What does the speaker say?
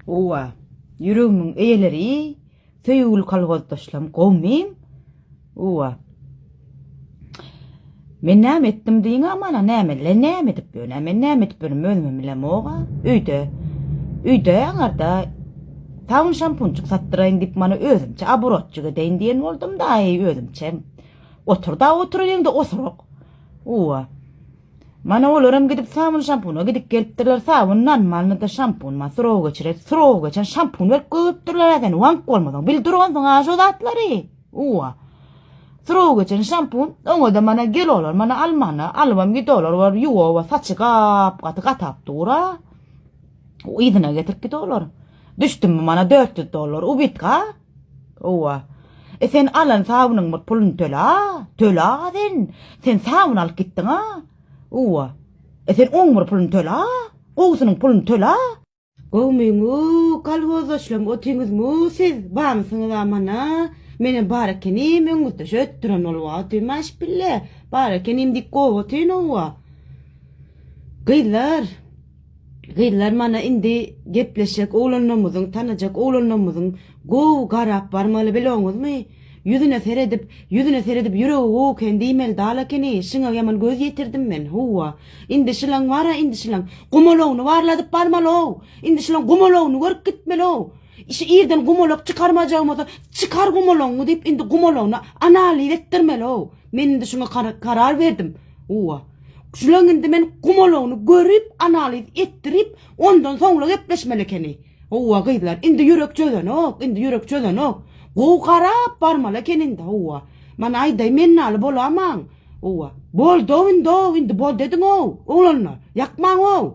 Owa, yüreğimin eğeleri, söyül kalgozdaşlam qowmim. Owa. Men näme etdim diýin amana näme edip böne, men näme edip böne özüm bilem oga. Üýde aňarda sabun şampunçuk satdyraýyn dip mana özümçe aborotçuga deýin diýen boldum da özümçe. Oturýaňda osurok. Owa. Mana olaram gidip sabun şampuna gidip gelipdirler sabundan malny da şampun ma surow geçen şampun berip köpdirler eden wank bolmadan bildironsoň aşo zatlary. Owa. Surow geçen şampun oňa da mana gelolar mana albam gidolar var ýuwa we saçy gatap dura. O ýygyna getirip gidolar. Düşdüm mana $400 ubitka. Owa. Sen alan sabunyň bir pulun töla sen sabun alyp gitdiň ha. Owa. Sen oňmur pulun töla, goýsunyň pulun töla. Goýmeňi kalgozdaşlam otyňyzmy siz barmysyňyz amana? Mene barakenim öňüzde şötdiren bolýar, maş bille. Barakenim dik goýatyn owa. Gıylar mana indi gepleşek oğlanlarımızın, tanacak oğlanlarımızın gow garap barmaly bileňizmi? Yüzüne seredip yüreği oken diýmeli dalakeni, şiňa ýaman göz ýetirdim men. Huwa. Indi şilaň wara, indi şilaň gumolowny warladyp barmaly. Indi şilaň gumolowny görüp gitmeli. İşi ýerden gumolok çykarmajagmada çykar gumolowny diýip indi gumolowny analiz etdirmeli. Men indi şuňa karar berdim. Huwa. Şulaň indi men gumolowny görüp analiz etdirip ondan soňra gepleşmeli keni. Huwa gıylar indi ýürek çözenok. Gow garap barmaly keninde huwa. Mana aýday men naly bolamaň. Huwa. Bol indi bol dediň oğlanlar. Ýakmaň.